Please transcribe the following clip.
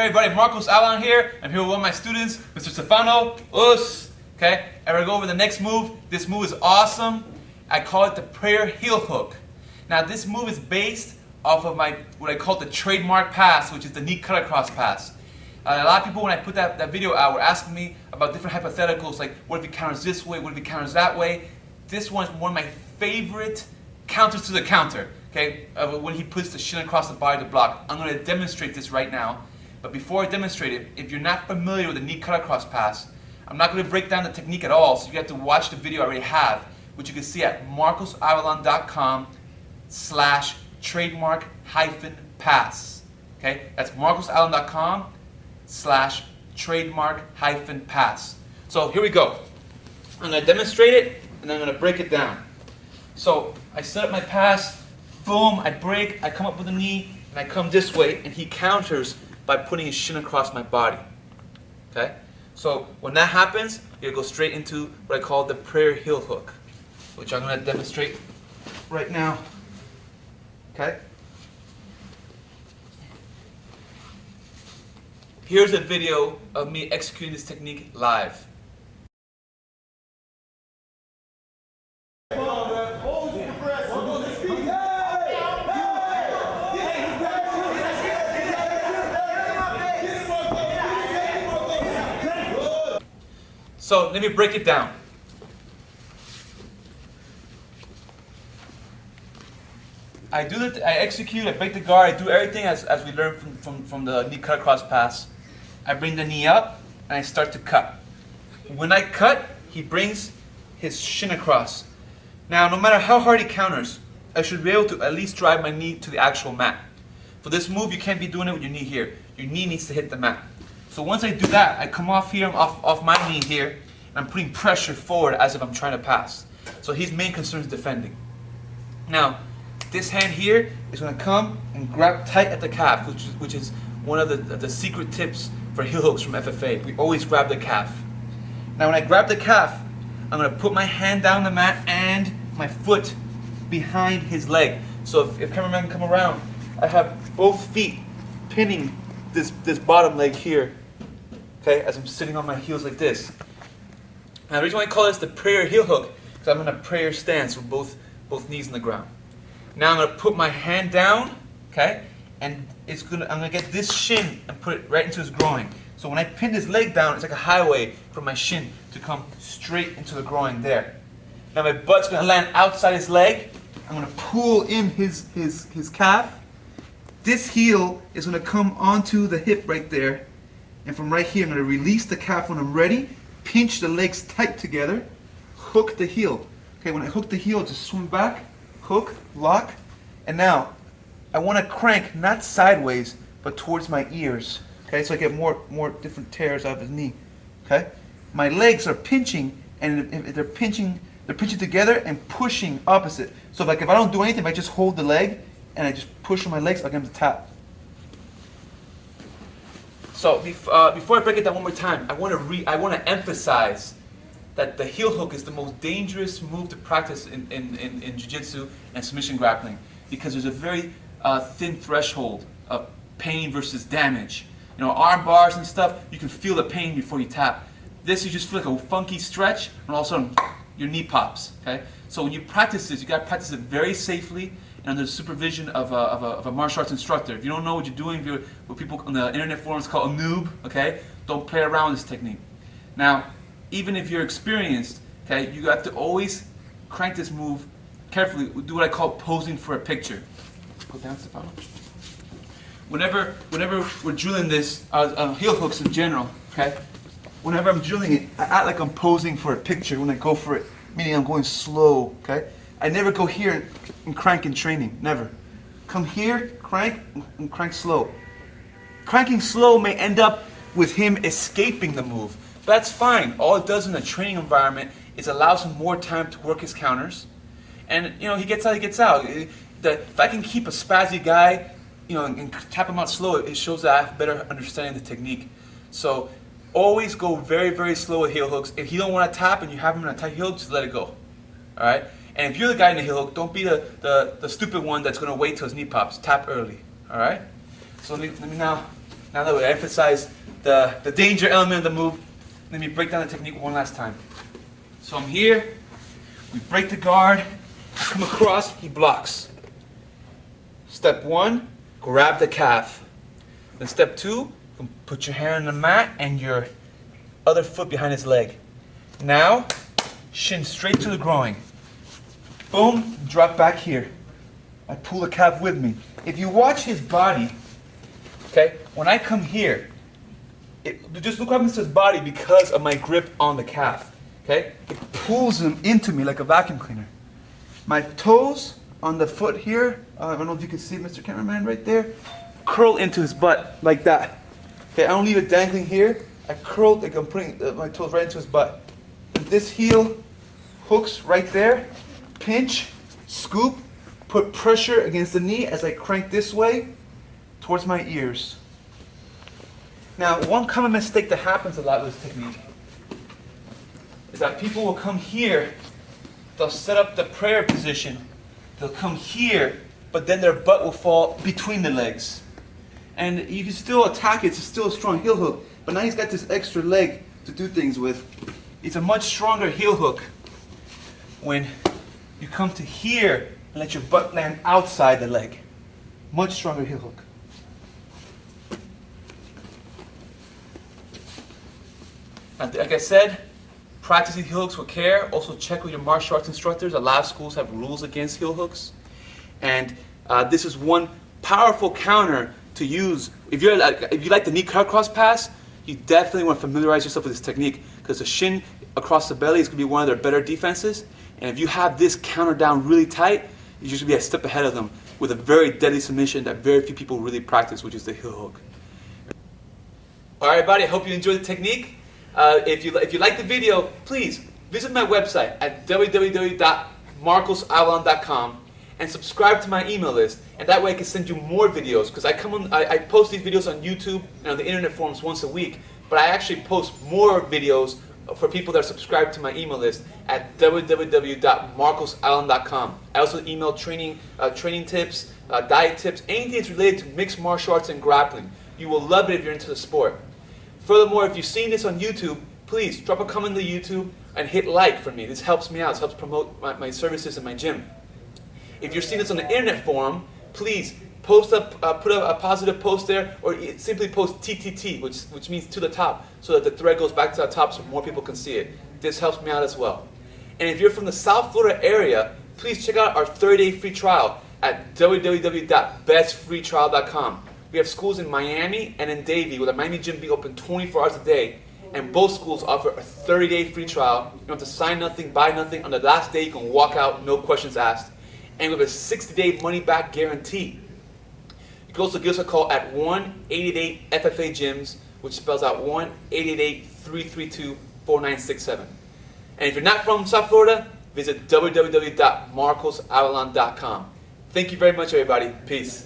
everybody, Marcos Avellan here. I'm here with one of my students, Mr. Stefano. Okay, and we're going to go over the next move. This move is awesome. I call it the prayer heel hook. Now this move is based off of what I call the trademark pass, which is the knee cut across pass. A lot of people, when I put that video out, were asking me about different hypotheticals, like what if he counters this way, what if he counters that way. This one is one of my favorite counters to the counter, okay, when he puts the shin across the body to block. I'm going to demonstrate this right now, but before I demonstrate it, if you're not familiar with the knee cut across pass, I'm not going to break down the technique at all, so you have to watch the video I already have, which you can see at marcosavellan.com/trademark-pass. Okay, that's marcosavellan.com/trademark-pass. So here we go. I'm going to demonstrate it, and then I'm going to break it down. So I set up my pass, boom, I break, I come up with a knee, and I come this way, and he counters by putting his shin across my body. Okay? So when that happens, you're going to go straight into what I call the prayer heel hook, which I'm going to demonstrate right now. Okay? Here's a video of me executing this technique live. So let me break it down. I execute, I break the guard, I do everything as we learned from the knee cut across pass. I bring the knee up and I start to cut. When I cut, he brings his shin across. Now, no matter how hard he counters, I should be able to at least drive my knee to the actual mat. For this move, you can't be doing it with your knee here. Your knee needs to hit the mat. So once I do that, I come off here, off my knee here, and I'm putting pressure forward as if I'm trying to pass. So his main concern is defending. Now, this hand here is going to come and grab tight at the calf, which is one of the secret tips for heel hooks from FFA. We always grab the calf. Now when I grab the calf, I'm going to put my hand down the mat and my foot behind his leg. So if cameraman can come around, I have both feet pinning this bottom leg here, okay, as I'm sitting on my heels like this. Now the reason why I call this the prayer heel hook is because I'm in a prayer stance with both knees on the ground. Now I'm going to put my hand down, okay, and I'm going to get this shin and put it right into his groin. So when I pin his leg down, it's like a highway for my shin to come straight into the groin there. Now my butt's going to land outside his leg. I'm going to pull in his calf. This heel is going to come onto the hip right there. And from right here, I'm going to release the calf when I'm ready, pinch the legs tight together, hook the heel. Okay, when I hook the heel, just swing back, hook, lock, and now I want to crank not sideways, but towards my ears. Okay, so I get more different tears out of his knee. Okay, my legs are pinching, and if they're pinching together and pushing opposite. So like if I don't do anything, if I just hold the leg and I just push on my legs, I get him to tap. So before I break it down one more time, I want to emphasize that the heel hook is the most dangerous move to practice in jiu-jitsu and submission grappling, because there's a very thin threshold of pain versus damage. You know, arm bars and stuff, you can feel the pain before you tap. This, you just feel like a funky stretch, and all of a sudden, your knee pops. Okay? So when you practice this, you got to practice it very safely and under the supervision of a martial arts instructor. If you don't know what you're doing, if you're what people on the internet forums call a noob, okay, don't play around with this technique. Now, even if you're experienced, okay, you have to always crank this move carefully. Do what I call posing for a picture. Go down, Stefano. Whenever we're drilling this, heel hooks in general, okay, whenever I'm drilling it, I act like I'm posing for a picture when I go for it, meaning I'm going slow, okay? I never go here and crank in training, never. Come here, crank, and crank slow. Cranking slow may end up with him escaping the move. That's fine. All it does in a training environment is allows him more time to work his counters. And, you know, he gets out, he gets out. If I can keep a spazzy guy, you know, and tap him out slow, it shows that I have better understanding of the technique. So always go very, very slow with heel hooks. If you don't want to tap and you have him in a tight heel, just let it go. All right? And if you're the guy in the heel hook, don't be the stupid one that's going to wait till his knee pops. Tap early. All right? So let me now Now that we emphasize the danger element of the move, let me break down the technique one last time. So I'm here, we break the guard, come across, he blocks. Step 1, grab the calf. Then step 2, you can put your hand on the mat and your other foot behind his leg. Now, shin straight to the groin. Boom, drop back here. I pull the calf with me. If you watch his body, okay, when I come here, just look what happens to his body because of my grip on the calf. Okay? It pulls him into me like a vacuum cleaner. My toes on the foot here, I don't know if you can see Mr. Cameraman right there, curl into his butt like that. Okay, I don't leave it dangling here. I curl, like I'm putting my toes right into his butt. And this heel hooks right there. Pinch, scoop, put pressure against the knee as I crank this way towards my ears. Now, one common mistake that happens a lot with this technique is that people will come here, they'll set up the prayer position, they'll come here, but then their butt will fall between the legs. And you can still attack it, it's still a strong heel hook, but now he's got this extra leg to do things with. It's a much stronger heel hook when you come to here and let your butt land outside the leg. Much stronger heel hook. And like I said, practice these heel hooks with care. Also check with your martial arts instructors. A lot of schools have rules against heel hooks. And this is one powerful counter to use. If you like the knee cut cross pass, you definitely want to familiarize yourself with this technique because the shin across the belly is going to be one of their better defenses. And if you have this counter down really tight, you're just going to be a step ahead of them with a very deadly submission that very few people really practice, which is the heel hook. All right, everybody, I hope you enjoyed the technique. If you like the video, please visit my website at www.marcosavellan.com and subscribe to my email list. And that way I can send you more videos because I post these videos on YouTube and on the internet forums once a week. But I actually post more videos for people that are subscribed to my email list at www.marcosavellan.com. I also email training tips, diet tips, anything that's related to mixed martial arts and grappling. You will love it if you're into the sport. Furthermore, if you've seen this on YouTube, please drop a comment to YouTube and hit like for me. This helps me out. This helps promote my services in my gym. If you're seeing this on the internet forum, please put up a positive post there, or simply post TTT, which means to the top, so that the thread goes back to the top so more people can see it. This helps me out as well. And if you're from the South Florida area, please check out our 30-day free trial at www.bestfreetrial.com. We have schools in Miami and in Davie, with a Miami gym being open 24 hours a day, and both schools offer a 30-day free trial. You don't have to sign nothing, buy nothing. On the last day, you can walk out, no questions asked. And we have a 60-day money-back guarantee. You can also give us a call at 1-888-FFA-GYMS, which spells out 1-888-332-4967. And if you're not from South Florida, visit www.marcosavellan.com. Thank you very much, everybody. Peace.